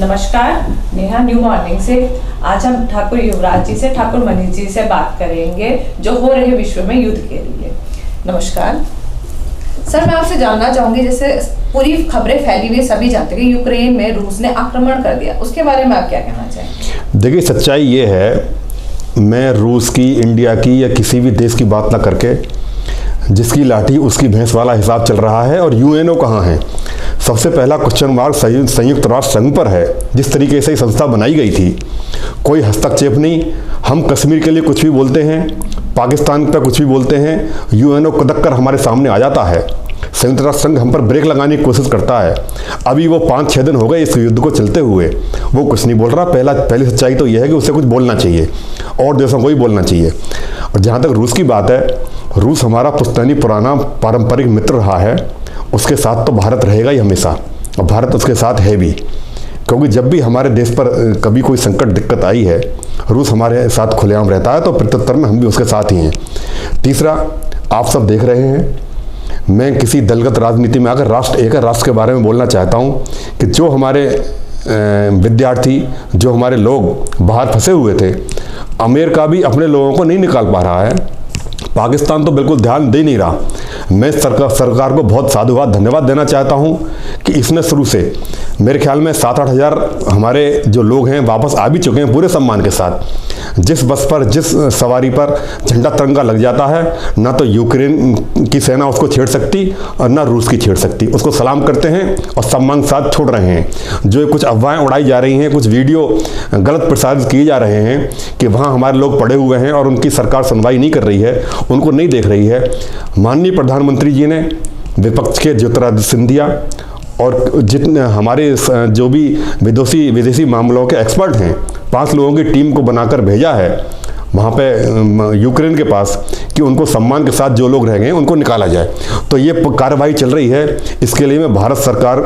नमस्कार, Neha new morning से। आज हम ठाकुर युवराज जी से, ठाकुर मनीष जी से बात करेंगे जो हो रहे विश्व में युद्ध के लिए। नमस्कार सर, मैं आपसे जानना चाहूंगी, जैसे पूरी खबरें फैली हुई सभी जानते हैं कि यूक्रेन में रूस ने आक्रमण कर दिया, उसके बारे में आप क्या कहना चाहेंगे? देखिए, सच्चाई ये है, मैं रूस की, इंडिया की या किसी भी देश की बात ना करके, जिसकी लाठी उसकी भैंस वाला हिसाब चल रहा है। और यूएनओ कहाँ है? सबसे पहला क्वेश्चन मार्क संयुक्त राष्ट्र संघ पर है। जिस तरीके से संस्था बनाई गई थी, कोई हस्तक्षेप नहीं। हम कश्मीर के लिए कुछ भी बोलते हैं, पाकिस्तान पर कुछ भी बोलते हैं, यूएनओ कदक कर हमारे सामने आ जाता है। संयुक्त राष्ट्र संघ हम पर ब्रेक लगाने की कोशिश करता है। अभी वो 5-6 दिन हो गए इस युद्ध को चलते हुए, वो कुछ नहीं बोल रहा। पहली सच्चाई तो यह है कि उसे कुछ बोलना चाहिए और देशों को ही बोलना चाहिए। और जहाँ तक रूस की बात है, रूस हमारा पुश्तैनी पुराना पारंपरिक मित्र रहा है। उसके साथ तो भारत रहेगा ही हमेशा, और भारत उसके साथ है भी, क्योंकि जब भी हमारे देश पर कभी कोई संकट दिक्कत आई है, रूस हमारे साथ खुलेआम रहता है, तो प्रत्युत्तर में हम भी उसके साथ ही हैं। तीसरा, आप सब देख रहे हैं, मैं किसी दलगत राजनीति में आकर एक राष्ट्र के बारे में बोलना चाहता हूं कि जो हमारे विद्यार्थी, जो हमारे लोग बाहर फंसे हुए थे, अमेरिका भी अपने लोगों को नहीं निकाल पा रहा है, पाकिस्तान तो बिल्कुल ध्यान दे नहीं रहा। मैं सरकार को बहुत साधुवाद धन्यवाद देना चाहता हूं कि इसने शुरू से मेरे ख्याल में 7-8 हज़ार हमारे जो लोग हैं वापस आ भी चुके हैं पूरे सम्मान के साथ। जिस बस पर, जिस सवारी पर झंडा तिरंगा लग जाता है, ना तो यूक्रेन की सेना उसको छेड़ सकती और ना रूस की छेड़ सकती। उसको सलाम करते हैं और सम्मान के साथ छोड़ रहे हैं। जो कुछ अफवाहें उड़ाई जा रही हैं, कुछ वीडियो गलत प्रसारित किए जा रहे हैं कि वहाँ हमारे लोग पड़े हुए हैं और उनकी सरकार सुनवाई नहीं कर रही है, उनको नहीं देख रही है। माननीय प्रधानमंत्री जी ने विपक्ष के ज्योतिरादित्य सिंधिया और जितने हमारे जो भी विदेशी मामलों के एक्सपर्ट हैं, 5 लोगों की टीम को बनाकर भेजा है वहाँ पे यूक्रेन के पास कि उनको सम्मान के साथ जो लोग रह गए उनको निकाला जाए। तो ये कार्रवाई चल रही है, इसके लिए मैं भारत सरकार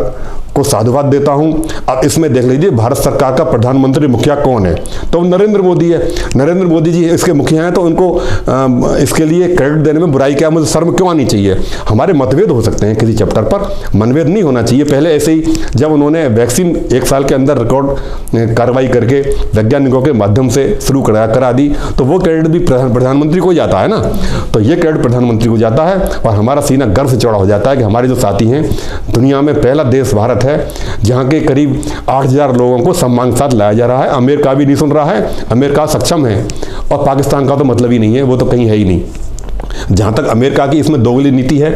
को साधुवाद देता हूं। अब इसमें देख लीजिए, भारत सरकार का प्रधानमंत्री मुखिया कौन है? तो नरेंद्र मोदी है। नरेंद्र मोदी जी इसके मुखिया हैं, तो उनको इसके लिए क्रेडिट देने में बुराई क्या, मुझे शर्म क्यों आनी चाहिए? हमारे मतभेद हो सकते हैं किसी चैप्टर पर, मनभेद नहीं होना चाहिए। पहले ऐसे ही जब उन्होंने वैक्सीन 1 साल के अंदर रिकॉर्ड कार्रवाई करके वैज्ञानिकों के माध्यम से शुरू करा दी, तो वो क्रेडिट भी प्रधानमंत्री को जाता है ना। तो ये क्रेडिट प्रधानमंत्री को जाता है और हमारा सीना गर्व से चौड़ा हो जाता है कि हमारे जो साथी हैं, दुनिया में पहला देश भारत है जहां के करीब 8,000 लोगों को सम्मान के साथ लाया जा रहा है। अमेरिका भी नहीं सुन रहा है, अमेरिका सक्षम है, और पाकिस्तान का तो मतलब ही नहीं है, वो तो कहीं है ही नहीं। जहां तक अमेरिका की इसमें दोगली नीति है,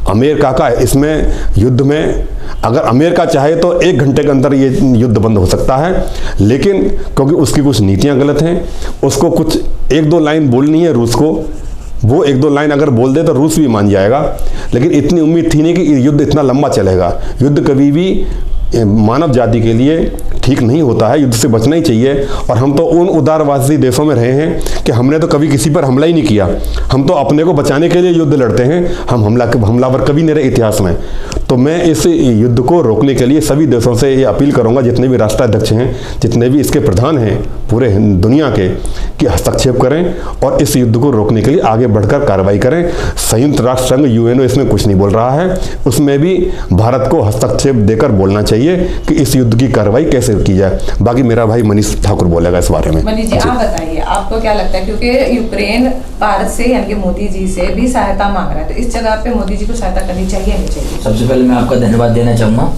अमेरिका का इसमें युद्ध में, अगर अमेरिका चाहे तो 1 घंटे के अंदर ये युद्ध बंद हो सकता है, लेकिन क्योंकि उसकी कुछ नीतियां गलत हैं, उसको कुछ 1-2 लाइन बोलनी है रूस को, वो 1-2 लाइन अगर बोल दे तो रूस भी मान जाएगा। लेकिन इतनी उम्मीद थी नहीं कि युद्ध इतना लंबा चलेगा। युद्ध कभी भी मानव जाति के लिए ठीक नहीं होता है, युद्ध से बचना ही चाहिए। और हम तो उन उदारवादी देशों में रहे हैं कि हमने तो कभी किसी पर हमला ही नहीं किया। हम तो अपने को बचाने के लिए युद्ध लड़ते हैं, हम हमलावर कभी नहीं रहे इतिहास में। तो मैं इस युद्ध को रोकने के लिए सभी देशों से ये अपील करूंगा, जितने भी राष्ट्राध्यक्ष हैं, जितने भी इसके प्रधान हैं पूरे दुनिया के, कि हस्तक्षेप करें और इस युद्ध को रोकने के लिए आगे बढ़कर कार्रवाई करें। संयुक्त राष्ट्र संघ यूएनओ इसमें कुछ नहीं बोल रहा है, उसमें भी भारत को हस्तक्षेप देकर बोलना चाहिए कि इस युद्ध की कार्रवाई कैसे की जाए। बाकी मेरा भाई मनीष ठाकुर बोलेगा इस बारे में। मनीष जी, आप बताइए, आपको क्या लगता है, क्योंकि यूक्रेन भारत से यानी कि मोदी जी से भी सहायता मांग रहा है, तो इस जगह पे मोदी जी को सहायता करनी चाहिए नहीं चाहिए? सबसे पहले मैं आपका धन्यवाद देना चाहूँगा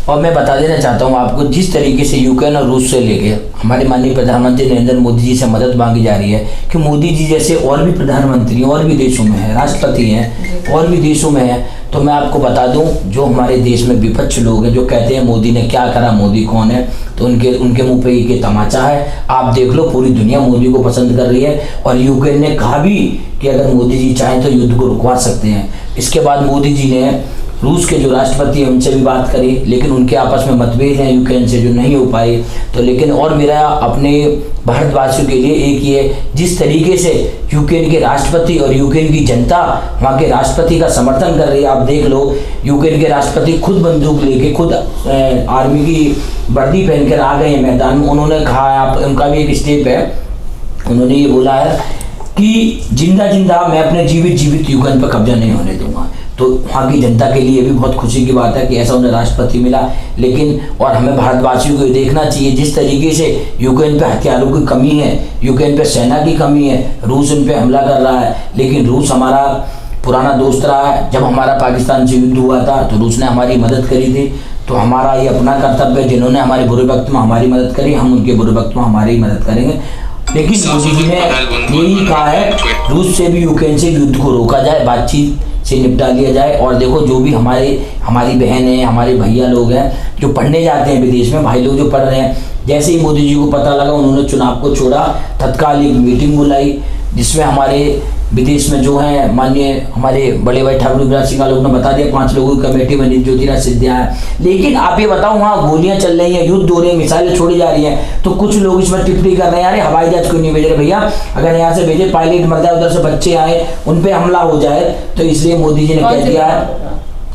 और मैं बता देना चाहता हूँ आपको, जिस तरीके से यूक्रेन और रूस से लेके हमारे माननीय प्रधानमंत्री नरेंद्र मोदी जी से मदद मांगी जा रही है कि मोदी जी जैसे और भी प्रधानमंत्री और भी देशों में हैं, राष्ट्रपति हैं और भी देशों में हैं, तो मैं आपको बता दूं, जो हमारे देश में विपक्ष लोग हैं जो कहते हैं मोदी ने क्या करा, मोदी कौन है, तो उनके मुंह पे ये तमाचा है। आप देख लो, पूरी दुनिया मोदी को पसंद कर रही है और यूक्रेन ने कहा भी कि अगर मोदी जी चाहें तो युद्ध को रुकवा सकते हैं। इसके बाद मोदी जी ने रूस के जो राष्ट्रपति हैं उनसे भी बात करी, लेकिन उनके आपस में मतभेद हैं यूक्रेन से जो नहीं हो पाए। तो लेकिन और मेरा अपने भारतवासियों के लिए एक ये, जिस तरीके से यूक्रेन के राष्ट्रपति और यूक्रेन की जनता वहाँ के राष्ट्रपति का समर्थन कर रही है, आप देख लो, यूक्रेन के राष्ट्रपति खुद बंदूक लेके, खुद आर्मी की वर्दी पहनकर आ गए हैं मैदान में। उन्होंने कहा, आप उनका भी एक स्टेप है, उन्होंने ये बोला है कि जिंदा जिंदा मैं अपने जीवित यूक्रेन पर कब्जा नहीं होने दूंगा। तो वहाँ की जनता के लिए भी बहुत खुशी की बात है कि ऐसा उन्हें राष्ट्रपति मिला। लेकिन और हमें भारतवासियों को देखना चाहिए जिस तरीके से यूक्रेन पे हथियारों की कमी है, यूक्रेन पे सेना की कमी है, रूस इन पे हमला कर रहा है, लेकिन रूस हमारा पुराना दोस्त रहा है। जब हमारा पाकिस्तान से युद्ध हुआ था तो रूस ने हमारी मदद करी थी। तो हमारा ये अपना कर्तव्य है, जिन्होंने हमारे बुरे वक्त में हमारी मदद करी, हम उनके बुरे वक्त में हमारी मदद करेंगे। लेकिन मोदी जी ने यही कहा है रूस से भी यूक्रेन से युद्ध को रोका जाए, बातचीत से निपटा लिया जाए। और देखो जो भी हमारी बहन है, हमारे भैया लोग हैं जो पढ़ने जाते हैं विदेश में, भाई लोग जो पढ़ रहे हैं, जैसे ही मोदी जी को पता लगा उन्होंने चुनाव को छोड़ा, तत्काल एक मीटिंग बुलाई जिसमें हमारे विदेश में जो है माननीय हमारे बड़े भाई ठाकुर युवराज सिंह लोग ने बता दिया 5 लोगों की कमेटी बनी, ज्योतिराज सिंधिया है। लेकिन आप ये बताओ वहाँ गोलियां चल रही हैं, युद्ध हो रहे हैं, मिसाइलें छोड़ी जा रही हैं, तो कुछ लोग इसमें टिप्पणी कर रहे हैं, अरे हवाई जहाज क्यों नहीं भेज रहे भैया, अगर यहाँ से भेजे पायलट मर जाए, उधर से बच्चे आए उन पर हमला हो जाए। तो इसलिए मोदी जी ने कह दिया है,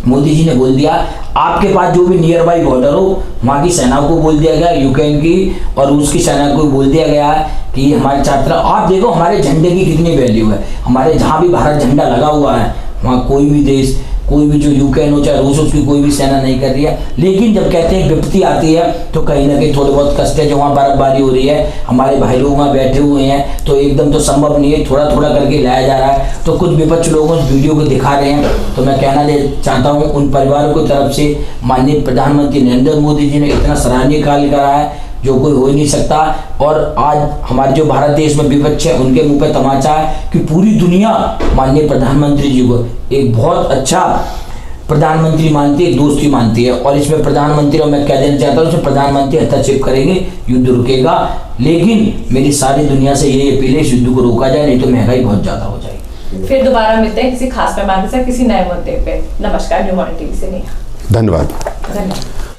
मोदी जी ने बोल दिया आपके पास जो भी नियर बाई बॉर्डर हो वहाँ की सेना को बोल दिया गया, यूक्रेन की और रूस की सेना को बोल दिया गया है कि हमारे छात्र, आप देखो हमारे झंडे की कितनी वैल्यू है, हमारे जहाँ भी भारत झंडा लगा हुआ है वहाँ कोई भी देश, कोई भी जो यूक्रेन हो चाहे रूस हो, उसकी कोई भी सेना नहीं कर रही है। लेकिन जब कहते हैं विपत्ति आती है तो कहीं ना कहीं थोड़े बहुत कष्ट है, जो वहाँ बर्फबारी हो रही है, हमारे भाई लोग वहाँ बैठे हुए हैं, तो एकदम तो संभव नहीं है, थोड़ा थोड़ा करके लाया जा रहा है। तो कुछ विपक्ष लोग उस वीडियो को दिखा रहे हैं, तो मैं कहना चाहता हूँ उन परिवारों की तरफ से माननीय प्रधानमंत्री नरेंद्र मोदी जी ने इतना सराहनीय कार्य करा है जो कोई हो ही नहीं सकता। और आज हमारे जो भारत देश में विपक्ष है उनके मुंह पे तमाचा है कि पूरी दुनिया माननीय प्रधानमंत्री जी को एक बहुत अच्छा प्रधानमंत्री मानती है, दोस्ती मानती है। और इसमें प्रधानमंत्री, और मैं कह देना चाहता हूँ उसमें प्रधानमंत्री हस्तक्षेप करेंगे, युद्ध रुकेगा। लेकिन मेरी सारी दुनिया से यही अपील है इस युद्ध को रोका जाए, नहीं तो महंगाई बहुत ज्यादा हो जाएगी। फिर दोबारा मिलते हैं किसी खास मेहमान के साथ किसी नए मुद्दे पे। नमस्कार, न्यू मॉर्निंग टीवी से नेहा। धन्यवाद। धन्यवाद।